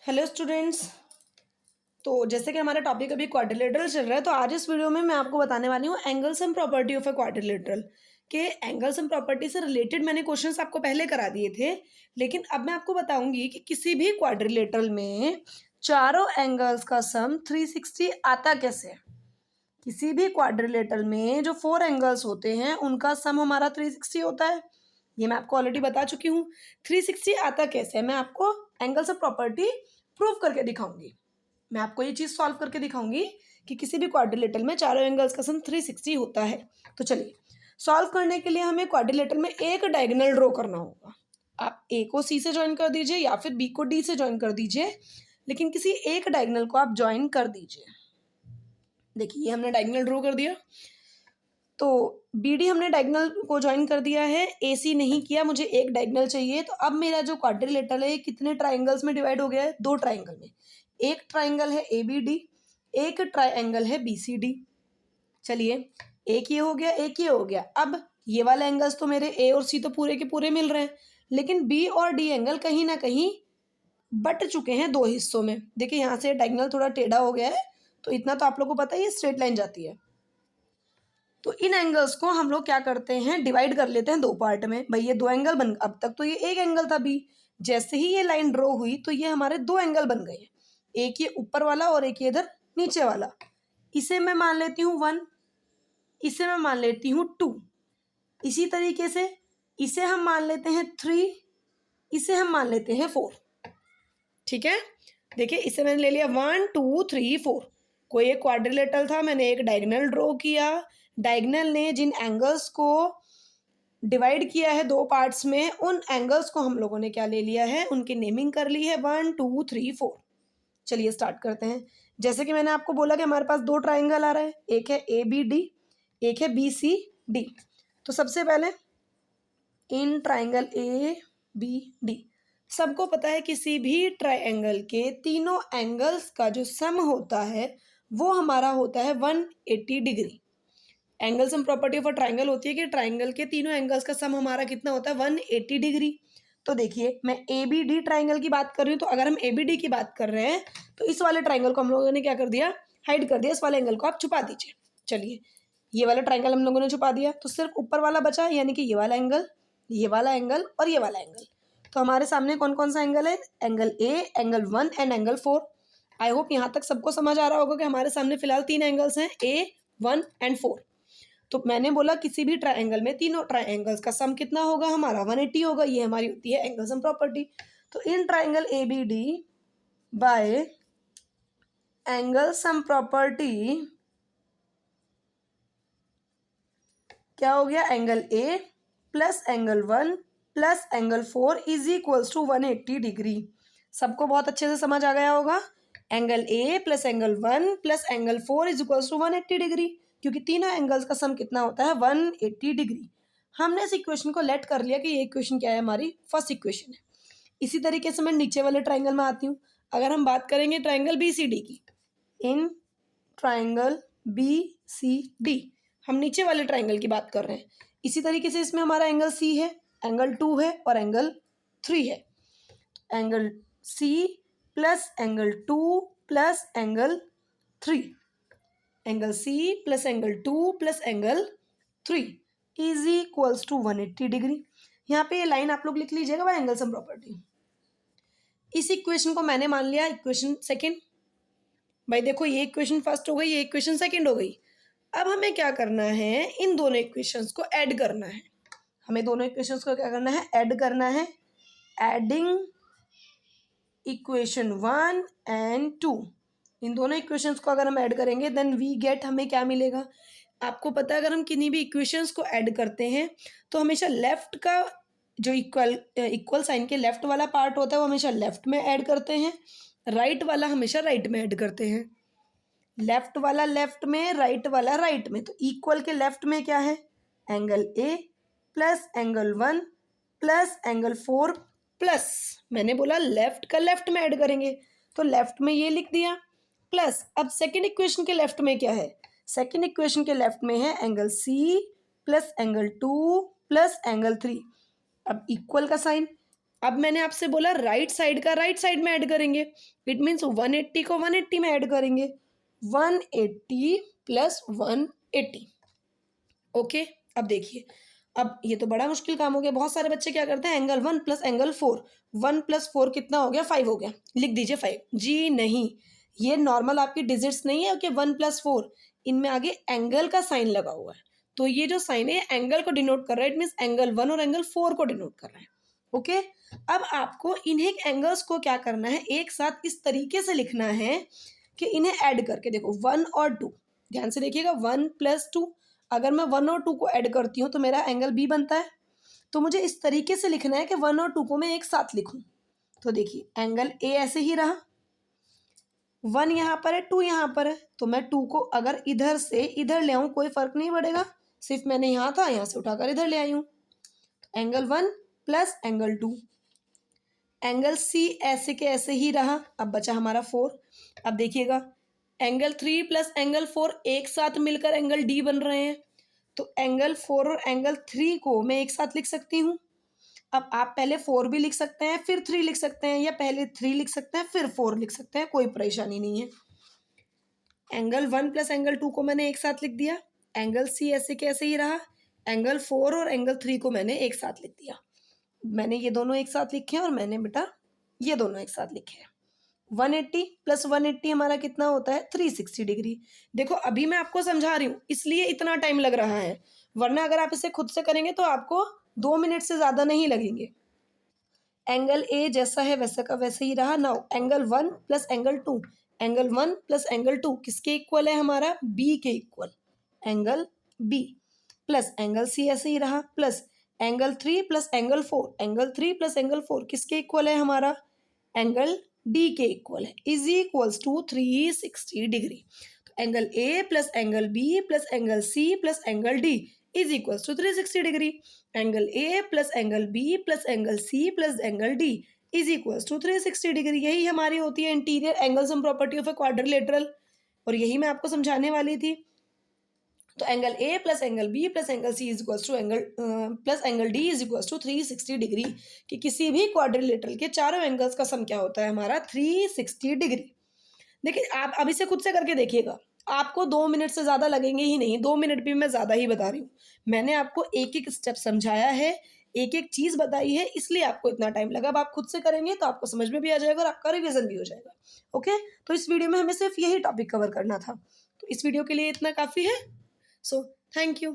Hello students. तो जैसे कि हमारा टॉपिक अभी क्वाड्रिलेटरल चल रहा है, तो आज इस वीडियो में मैं आपको बताने वाली हूँ angles and property of a quadrilateral के एंगल्स एंड प्रॉपर्टी से रिलेटेड मैंने क्वेश्चंस आपको पहले करा दिए थे, लेकिन अब मैं आपको बताऊंगी कि किसी भी क्वाड्रिलेटरल में चारों एंगल्स का सम 360 आता कैसे है। किसी भी क्वाड्रिलेटरल में जो 4 एंगल्स होते हैं उनका सम हमारा 360 होता है। ये मैं आपको ऑलरेडी बता चुकी हूँ। 360 आता कैसे है, मैं आपको एंगल्स ऑफ प्रॉपर्टी प्रूव करके दिखाऊंगी। मैं आपको ये चीज़ सॉल्व करके दिखाऊंगी कि किसी भी क्वाड्रिलेटरल में चारों एंगल्स का सम 360 होता है। तो चलिए, सॉल्व करने के लिए हमें क्वाड्रिलेटरल में एक डायगोनल ड्रॉ करना होगा। आप ए को सी से ज्वाइन कर दीजिए या फिर बी को डी से ज्वाइन कर दीजिए, लेकिन किसी एक डायगोनल को आप ज्वाइन कर दीजिए। देखिए, ये हमने डायगोनल ड्रॉ कर दिया। तो बी डी हमने डायगोनल को ज्वाइन कर दिया है, ए सी नहीं किया, मुझे एक डायगोनल चाहिए। तो अब मेरा जो क्वाड्रिलेटरल है कितने ट्राइंगल्स में डिवाइड हो गया है? 2 ट्राइंगल में। एक ट्राइंगल है ए बी डी, एक ट्राइंगल है बी सी डी। चलिए, एक ये हो गया, एक ये हो गया। अब ये वाले एंगल्स तो मेरे ए और सी तो पूरे के पूरे मिल रहे हैं, लेकिन बी और डी एंगल कहीं ना कहीं बट चुके हैं 2 हिस्सों में। देखिए, यहाँ से डायगोनल थोड़ा टेढ़ा हो गया है, तो इतना तो आप लोगों को पता है, ये स्ट्रेट लाइन जाती है। तो इन एंगल्स को हम लोग क्या करते हैं, डिवाइड कर लेते हैं 2 पार्ट में। भाई, ये 2 एंगल बन, अब तक तो ये एक एंगल था बी। जैसे ही ये लाइन ड्रॉ हुई तो ये हमारे 2 एंगल बन गए, एक ये ऊपर वाला और एक ये इधर नीचे वाला। इसे मैं मान लेती हूँ 1, इसे मैं मान लेती हूँ 2। इसी तरीके से इसे हम मान लेते हैं 3, इसे हम मान लेते हैं 4। ठीक है, देखिए इसे मैंने ले लिया 1 2 3 4। कोई एक क्वाड्रिलेटरल था, मैंने एक डायगोनल ड्रॉ किया। डायगोनल ने जिन एंगल्स को डिवाइड किया है 2 पार्ट्स में, उन एंगल्स को हम लोगों ने क्या ले लिया है, उनकी नेमिंग कर ली है 1 2 3 4। चलिए स्टार्ट करते हैं। जैसे कि मैंने आपको बोला कि हमारे पास 2 ट्राइंगल आ रहे हैं, एक है ए बी डी, एक है बी सी डी। तो सबसे पहले in triangle A B D, सबको पता है किसी भी ट्राइंगल के तीनों एंगल्स का जो सम होता है वो हमारा होता है 180 degree. Angle sum property of a triangle होती है कि ट्राइंगल के तीनों एंगल्स का सम हमारा कितना होता है, 180 डिग्री। तो देखिए, मैं ए बी डी ट्राइंगल की बात कर रही हूँ, तो अगर हम ए बी डी की बात कर रहे हैं तो इस वाले ट्राइंगल को हम लोगों ने क्या कर दिया, हाइड कर दिया। इस वाले एंगल को आप छुपा दीजिए। चलिए, ये वाला ट्राइंगल हम लोगों ने छुपा दिया, तो सिर्फ ऊपर वाला बचा, यानी कि ये वाला एंगल, ये वाला एंगल और ये वाला एंगल। तो हमारे सामने कौन कौन सा एंगल है? Angle A, angle 1 and angle 4। I hope यहाँ तक सबको समझ आ रहा होगा कि हमारे सामने फिलहाल 3 एंगल्स हैं, ए 1 एंड 4। तो मैंने बोला किसी भी ट्राइंगल में तीनों ट्राइंगल्स का सम कितना होगा, हमारा 180 होगा। ये हमारी होती है एंगल सम प्रॉपर्टी। तो in triangle A B D by angle sum property क्या हो गया, angle A plus angle 1 plus angle 4 is equals to 180 degree. सबको बहुत अच्छे से समझ आ गया होगा। Angle A plus angle 1 plus angle 4 is equals to 180 degree, क्योंकि तीनों एंगल्स का सम कितना होता है, 180 डिग्री। हमने इस इक्वेशन को लेट कर लिया कि ये इक्वेशन क्या है, हमारी फर्स्ट इक्वेशन है। इसी तरीके से मैं नीचे वाले ट्राइंगल में आती हूँ। अगर हम बात करेंगे ट्राइंगल बी सी डी की, in triangle B C D, हम नीचे वाले ट्राइंगल की बात कर रहे हैं। इसी तरीके से इसमें हमारा एंगल सी है, एंगल 2 है और एंगल 3 है। Angle C plus angle 2 plus angle 3, angle C plus angle 2 plus angle 3 is equals to 180 degree. यहाँ पे ये लाइन आप लोग लिख लीजिएगा, वह एंगल सम प्रॉपर्टी। इस इक्वेशन को मैंने मान लिया इक्वेशन सेकेंड। भाई देखो, ये इक्वेशन फर्स्ट हो गई, ये इक्वेशन सेकेंड हो गई। अब हमें क्या करना है, इन दोनों इक्वेशंस को ऐड करना है। हमें दोनों इक्वेशंस को क्या करना है, ऐड करना है। एडिंग इक्वेशन 1 एंड 2, इन दोनों इक्वेशंस को अगर हम ऐड करेंगे देन वी गेट, हमें क्या मिलेगा। आपको पता है, अगर हम किन्हीं भी इक्वेशंस को ऐड करते हैं तो हमेशा लेफ्ट का जो इक्वल साइन के लेफ्ट वाला पार्ट होता है वो हमेशा लेफ्ट में ऐड करते हैं, राइट वाला हमेशा राइट में ऐड करते हैं। लेफ्ट वाला लेफ्ट में, राइट वाला राइट में। तो इक्वल के लेफ्ट में क्या है, angle A plus angle 1 plus angle 4 plus, मैंने बोला लेफ्ट का लेफ्ट में ऐड करेंगे, तो लेफ्ट में ये लिख दिया प्लस। अब सेकंड इक्वेशन के लेफ्ट में क्या है, सेकंड इक्वेशन के लेफ्ट में है angle C plus angle 2 plus angle 3। अब इक्वल का साइन, अब मैंने आपसे बोला राइट साइड का राइट साइड में ऐड करेंगे, इट मीन्स 180 को 180 में ऐड करेंगे, 180 प्लस 180। ओके, अब देखिए, अब ये तो बड़ा मुश्किल काम हो गया। बहुत सारे बच्चे क्या करते हैं, एंगल 1 प्लस एंगल 4, 1 प्लस 4 कितना हो गया, 5 हो गया, लिख दीजिए 5। जी नहीं, ये नॉर्मल आपकी डिजिट्स नहीं है कि 1 प्लस 4, इनमें आगे एंगल का साइन लगा हुआ है, तो ये जो साइन है एंगल को डिनोट कर रहा है, इट मीन्स एंगल 1 और एंगल 4 को डिनोट कर रहा है। ओके, अब आपको इन्हें एंगल्स को क्या करना है, एक साथ इस तरीके से लिखना है कि इन्हें ऐड करके देखो 1 और 2, ध्यान से देखिएगा, 1 प्लस 2, अगर मैं 1 और 2 को ऐड करती हूँ तो मेरा एंगल बी बनता है। तो मुझे इस तरीके से लिखना है कि 1 और 2 को मैं एक साथ लिखूं। तो देखिए एंगल ए ऐसे ही रहा, 1 यहाँ पर है, 2 यहाँ पर है, तो मैं 2 को अगर इधर से इधर ले आऊँ कोई फर्क नहीं पड़ेगा, सिर्फ मैंने यहाँ था, यहाँ से उठाकर इधर ले आई हूँ। Angle 1 plus angle 2, angle C ऐसे के ऐसे ही रहा, अब बचा हमारा 4। अब देखिएगा एंगल 3 प्लस एंगल 4 एक साथ मिलकर एंगल डी बन रहे हैं, तो एंगल 4 और एंगल 3 को मैं एक साथ लिख सकती हूँ। अब आप पहले 4 भी लिख सकते हैं फिर 3 लिख सकते हैं, या पहले 3 लिख सकते हैं फिर 4 लिख सकते हैं, कोई परेशानी नहीं है। एंगल 1 प्लस एंगल 2 को मैंने एक साथ लिख दिया, एंगल सी ऐसे के ऐसे ही रहा, एंगल 4 और एंगल 3 को मैंने एक साथ लिख दिया। मैंने ये दोनों एक साथ लिखे हैं और मैंने बेटा ये दोनों एक साथ लिखे हैं। 180 प्लस 180 हमारा कितना होता है, 360 डिग्री। देखो अभी मैं आपको समझा रही हूँ इसलिए इतना टाइम लग रहा है, वरना अगर आप इसे खुद से करेंगे तो आपको 2 मिनट से ज़्यादा नहीं लगेंगे। एंगल ए जैसा है वैसा का वैसे ही रहा। Now angle 1 plus angle 2, angle 1 plus angle 2 किसके इक्वल है, हमारा बी के equal, angle B plus angle C ऐसे ही रहा, plus angle 3 plus angle 4, angle 3 plus angle 4 किसके इक्वल है, हमारा एंगल डी के इक्वल है, इज इक्वल्स टू 360 डिग्री। तो angle A plus angle B plus angle C plus angle D is equals to 360 degree. Angle A plus angle B plus angle C plus angle D is equals to 360 degree. यही हमारी होती है interior angle sum property of a quadrilateral, और यही मैं आपको समझाने वाली थी। तो angle A plus angle B plus angle C is equals to angle plus angle D is equals to 360 degree, कि किसी भी क्वाड्रिलेटरल के चारों एंगल्स का सम क्या होता है, हमारा 360 डिग्री। देखिए आप अभी से खुद से करके देखिएगा, आपको 2 मिनट से ज़्यादा लगेंगे ही नहीं, 2 मिनट भी मैं ज़्यादा ही बता रही हूँ। मैंने आपको एक एक स्टेप समझाया है, एक एक चीज़ बताई है, इसलिए आपको इतना टाइम लगा। अब आप खुद से करेंगे तो आपको समझ में भी आ जाएगा और आपका रिविजन भी हो जाएगा। ओके, तो इस वीडियो में हमें सिर्फ यही टॉपिक कवर करना था, तो इस वीडियो के लिए इतना काफ़ी है। So, thank you.